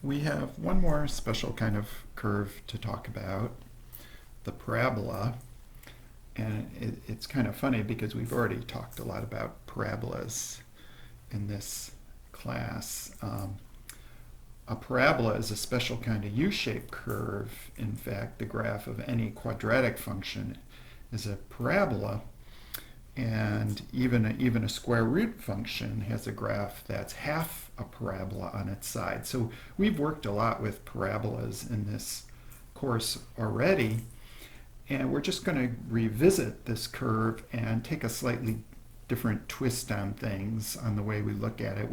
We have one more special kind of curve to talk about, the parabola. And it's kind of funny because we've already talked a lot about parabolas in this class. A parabola is a special kind of U-shaped curve. In fact, the graph of any quadratic function is a parabola. And even a square root function has a graph that's half a parabola on its side. So we've worked a lot with parabolas in this course already. And we're just going to revisit this curve and take a slightly different twist on things, on the way we look at it.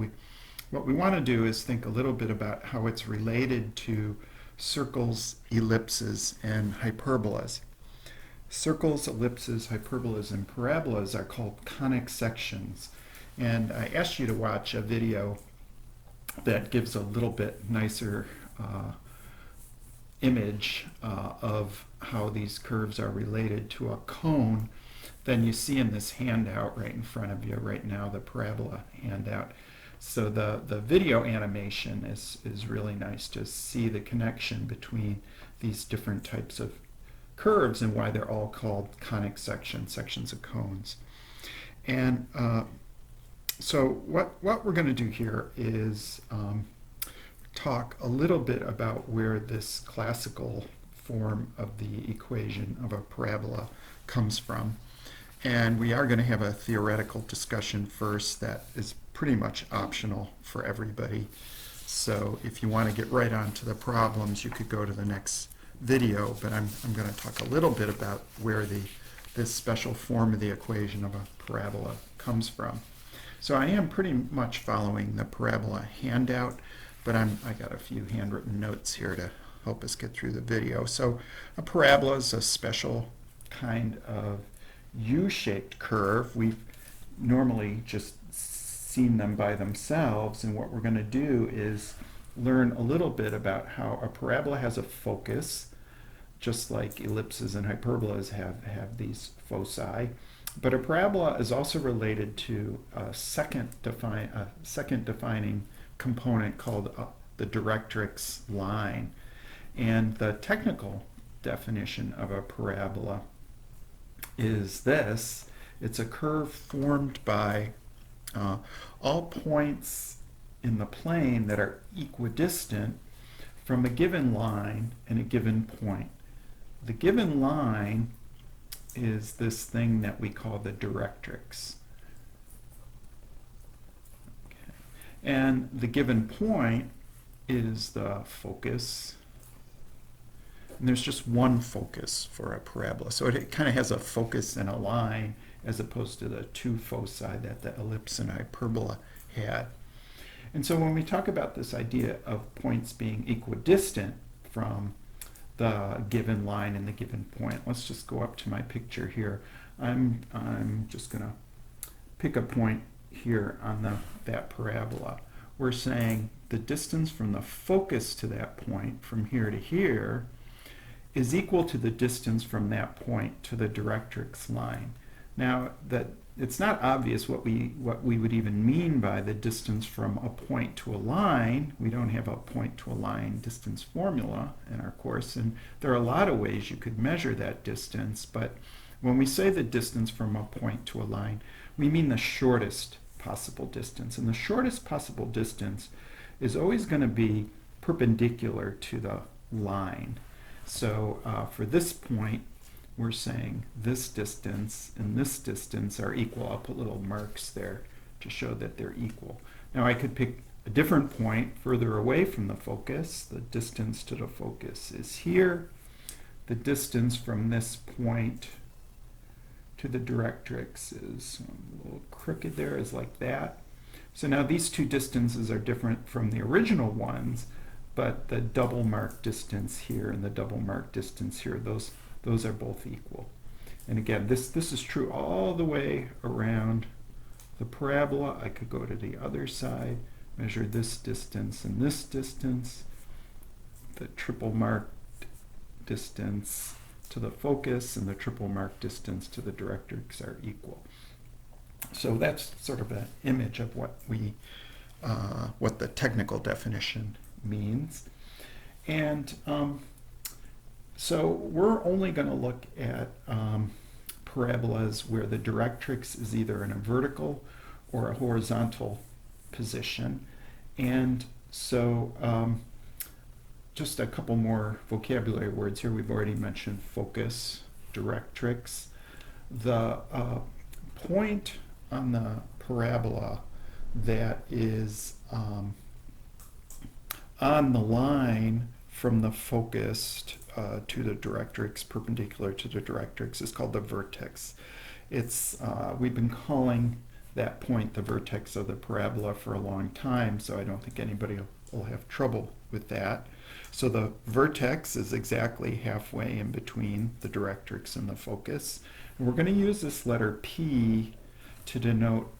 What we want to do is think a little bit about how it's related to circles, ellipses, and hyperbolas. Circles, ellipses, hyperbolas, and parabolas are called conic sections. And I asked you to watch a video that gives a little bit nicer image of how these curves are related to a cone than you see in this handout right in front of you right now, the parabola handout. So the video animation is really nice to see the connection between these different types of curves and why they're all called conic sections, sections of cones. And so what we're going to do here is talk a little bit about where this classical form of the equation of a parabola comes from. And we are going to have a theoretical discussion first that is pretty much optional for everybody. So if you want to get right on to the problems, you could go to the next video, but I'm going to talk a little bit about where this special form of the equation of a parabola comes from. So I am pretty much following the parabola handout, but I got a few handwritten notes here to help us get through the video. So a parabola is a special kind of U-shaped curve. We've normally just seen them by themselves, and what we're going to do is learn a little bit about how a parabola has a focus, just like ellipses and hyperbolas have these foci. But a parabola is also related to a second defining component called the directrix line. And the technical definition of a parabola is this. It's a curve formed by all points in the plane that are equidistant from a given line and a given point. The given line is this thing that we call the directrix. Okay. And the given point is the focus. And there's just one focus for a parabola. So it kind of has a focus and a line as opposed to the two foci that the ellipse and hyperbola had. And so when we talk about this idea of points being equidistant from the given line and the given point, let's just go up to my picture here. I'm just going to pick a point here on that parabola. We're saying the distance from the focus to that point from here to here is equal to the distance from that point to the directrix line. Now, that it's not obvious what we would even mean by the distance from a point to a line. We don't have a point to a line distance formula in our course, and there are a lot of ways you could measure that distance, but when we say the distance from a point to a line, we mean the shortest possible distance. And the shortest possible distance is always going to be perpendicular to the line. So for this point, we're saying this distance and this distance are equal. I'll put little marks there to show that they're equal. Now I could pick a different point further away from the focus. The distance to the focus is here. The distance from this point to the directrix is a little crooked there, is like that. So now these two distances are different from the original ones, but the double mark distance here and the double mark distance here, those are both equal. And again, this is true all the way around the parabola. I could go to the other side, measure this distance and this distance. The triple marked distance to the focus and the triple marked distance to the directrix are equal. So that's sort of an image of what the technical definition means. And so we're only going to look at parabolas where the directrix is either in a vertical or a horizontal position. And so just a couple more vocabulary words here. We've already mentioned focus, directrix. The point on the parabola that is on the line from the focus to the directrix, perpendicular to the directrix, is called the vertex. It's we've been calling that point the vertex of the parabola for a long time, so I don't think anybody will have trouble with that. So the vertex is exactly halfway in between the directrix and the focus. And we're going to use this letter P to denote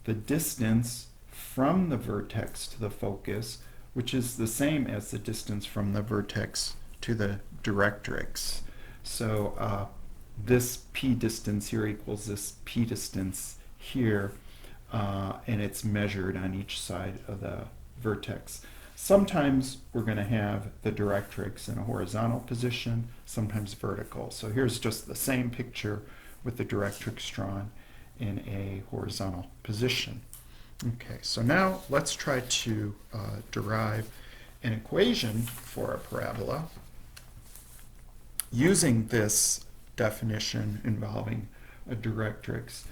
the distance from the vertex to the focus, which is the same as the distance from the vertex to the directrix. So this P distance here equals this P distance here, and it's measured on each side of the vertex. Sometimes we're going to have the directrix in a horizontal position, sometimes vertical. So here's just the same picture with the directrix drawn in a horizontal position. Okay, so now let's try to derive an equation for a parabola using this definition involving a directrix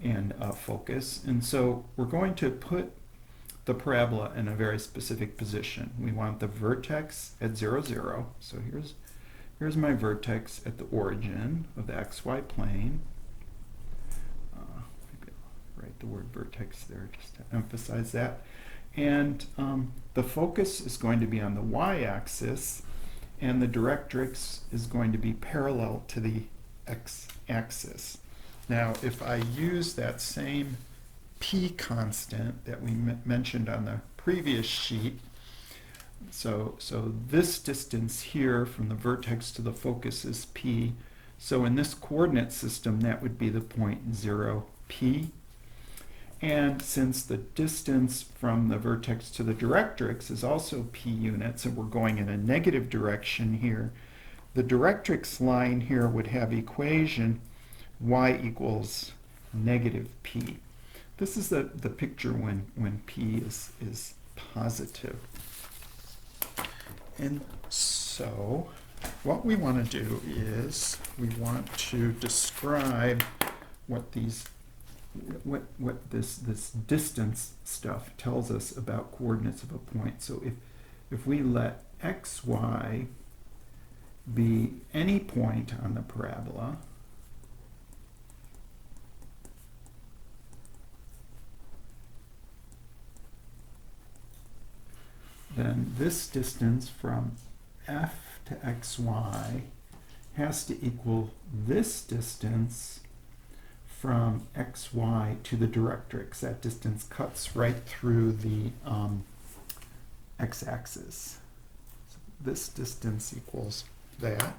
and a focus. And so we're going to put the parabola in a very specific position. We want the vertex at 0, 0. So here's my vertex at the origin of the xy plane. Maybe I'll write the word vertex there just to emphasize that. And the focus is going to be on the y-axis, and the directrix is going to be parallel to the x-axis. Now, if I use that same P constant that we mentioned on the previous sheet, so this distance here from the vertex to the focus is P. So in this coordinate system, that would be the point 0, P. And since the distance from the vertex to the directrix is also P units, and we're going in a negative direction here, the directrix line here would have equation y equals negative P. This is the picture when P is positive. And so what we want to do is we want to describe what these this distance stuff tells us about coordinates of a point. So if we let xy be any point on the parabola, then this distance from f to xy has to equal this distance from xy to the directrix. That distance cuts right through the x-axis. So this distance equals that.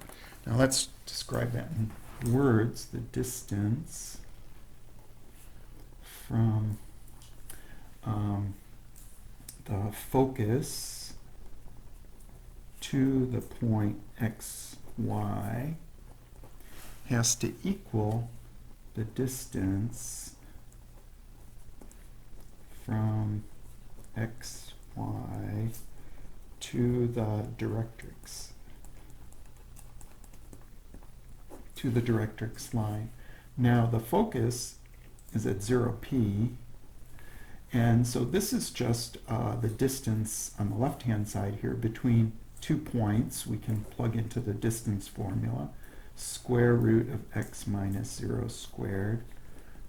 Now let's describe that in words. The distance from the focus to the point xy has to equal the distance from xy to the directrix line. Now the focus is at 0p, and so this is just the distance on the left-hand side here between 2 points. We can plug into the distance formula. Square root of x minus 0 squared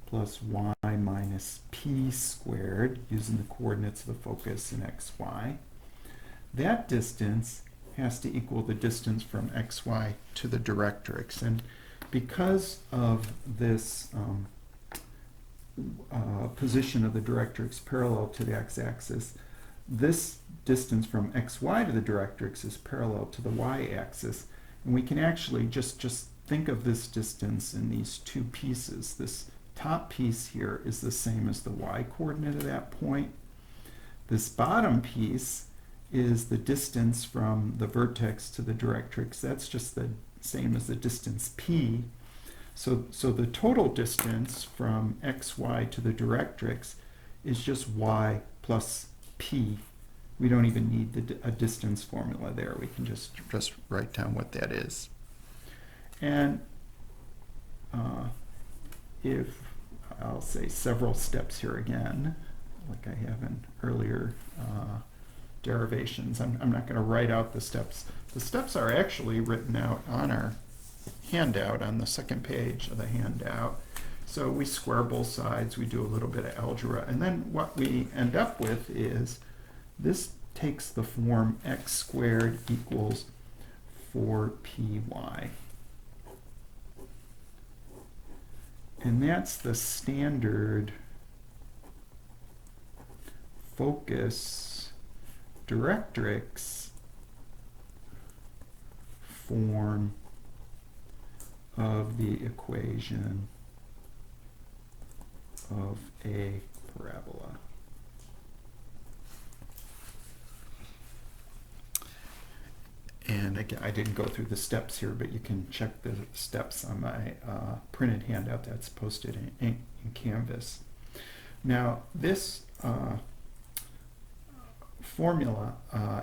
plus y minus p squared, using the coordinates of the focus in xy. That distance has to equal the distance from xy to the directrix. And because of this position of the directrix parallel to the x-axis, this distance from xy to the directrix is parallel to the y-axis. And we can actually just think of this distance in these two pieces. This top piece here is the same as the y coordinate of that point. This bottom piece is the distance from the vertex to the directrix. That's just the same as the distance p. So the total distance from xy to the directrix is just y plus p. We don't even need a distance formula there. We can just write down what that is. And if I'll say several steps here again, like I have in earlier derivations. I'm not going to write out the steps. The steps are actually written out on our handout, on the second page of the handout. So we square both sides, we do a little bit of algebra, and then what we end up with is this takes the form x squared equals 4py. And that's the standard focus directrix form of the equation of a parabola. And again, I didn't go through the steps here, but you can check the steps on my printed handout that's posted in Canvas. Now, this formula,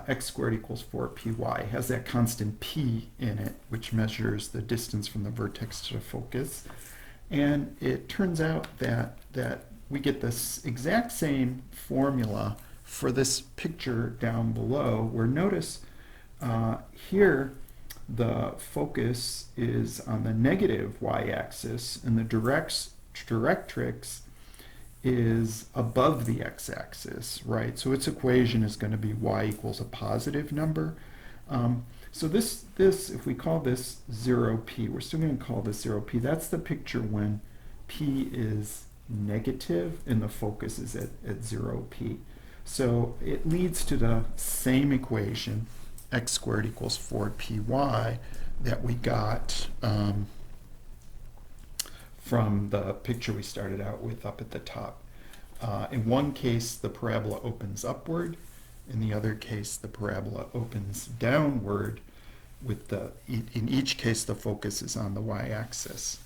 x squared equals 4py, has that constant p in it, which measures the distance from the vertex to the focus. And it turns out that we get this exact same formula for this picture down below, where notice here the focus is on the negative y-axis and the directrix is above the x-axis, right? So its equation is going to be y equals a positive number. So this, if we call this 0p, we're still going to call this 0p. That's the picture when p is negative and the focus is at 0p. So it leads to the same equation, x squared equals 4py, that we got from the picture we started out with up at the top. In one case, the parabola opens upward. In the other case, the parabola opens downward. In each case, the focus is on the y-axis.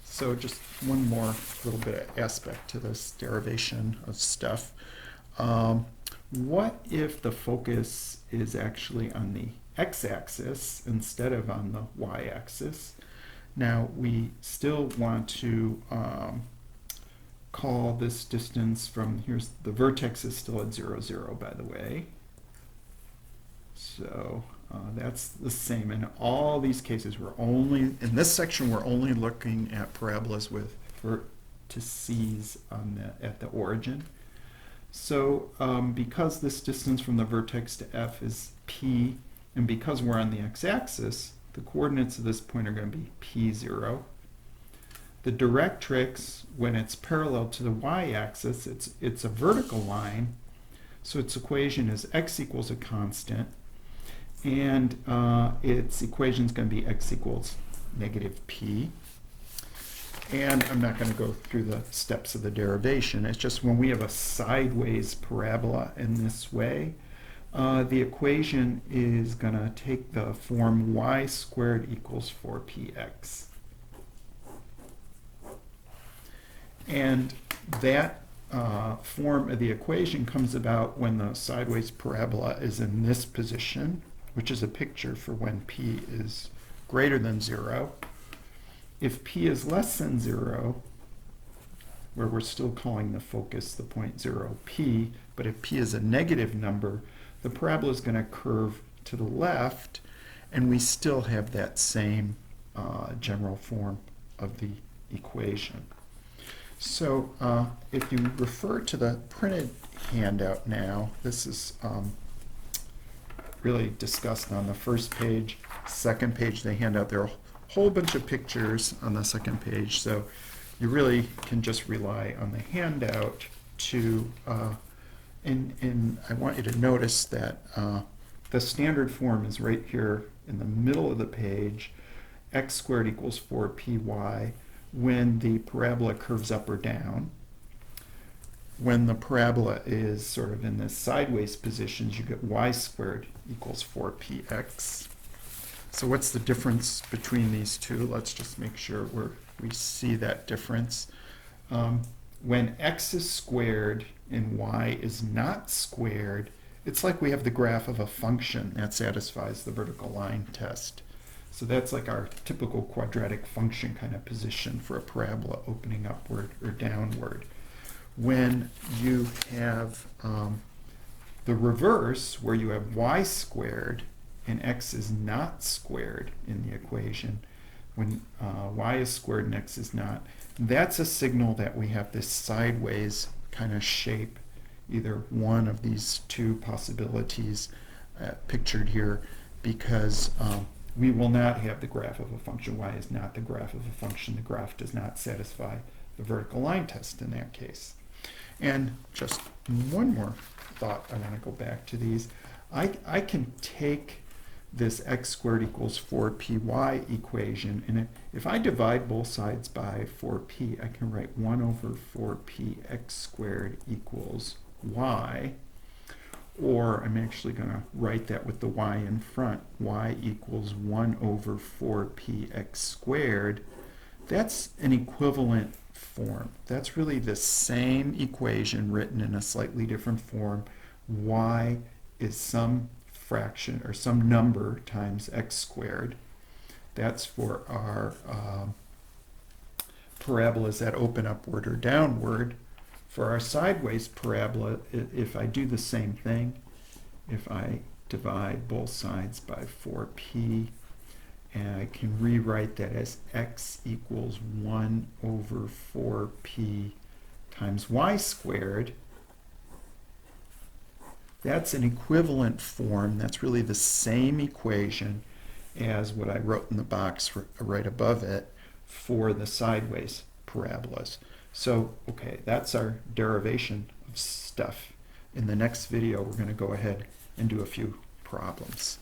So just one more little bit of aspect to this derivation of stuff. What if the focus is actually on the x-axis instead of on the y-axis? Now, we still want to call this distance from, here's the vertex is still at 0, 0, by the way. So that's the same in all these cases. In this section, we're only looking at parabolas with vertices at the origin. So because this distance from the vertex to f is p, and because we're on the x-axis, the coordinates of this point are going to be p0. The directrix, when it's parallel to the y-axis, it's a vertical line, so its equation is x equals a constant, and its equation is going to be x equals negative p. And I'm not going to go through the steps of the derivation. It's just when we have a sideways parabola in this way, the equation is going to take the form y squared equals 4px. And that form of the equation comes about when the sideways parabola is in this position, which is a picture for when p is greater than 0. If p is less than 0, where we're still calling the focus the point 0p, but if p is a negative number, the parabola is going to curve to the left, and we still have that same general form of the equation. So if you refer to the printed handout now, this is really discussed on the first page, second page of the handout. There are a whole bunch of pictures on the second page, so you really can just rely on the handout to, and I want you to notice that the standard form is right here in the middle of the page, x squared equals 4py, when the parabola curves up or down. when the parabola is sort of in this sideways positions, you get y squared equals 4px. So what's the difference between these two? Let's just make sure we see that difference. When x is squared and y is not squared, it's like we have the graph of a function that satisfies the vertical line test. So that's like our typical quadratic function kind of position for a parabola opening upward or downward. When you have the reverse, where you have y squared and x is not squared in the equation, when y is squared and x is not, that's a signal that we have this sideways kind of shape, either one of these two possibilities pictured here, because we will not have the graph of a function. Y is not the graph of a function. The graph does not satisfy the vertical line test in that case. And just one more thought, I want to go back to these. I can take this x squared equals 4py equation, and if I divide both sides by 4p, I can write 1 over 4px squared equals y, or I'm actually going to write that with the y in front, y equals 1 over 4px squared. That's an equivalent form. That's really the same equation written in a slightly different form. Y is some fraction or some number times x squared. That's for our parabolas that open upward or downward. For our sideways parabola, if I do the same thing, if I divide both sides by 4p, and I can rewrite that as x equals 1 over 4p times y squared. That's an equivalent form. That's really the same equation as what I wrote in the box right above it for the sideways parabolas. So, okay, that's our derivation of stuff. In the next video, we're going to go ahead and do a few problems.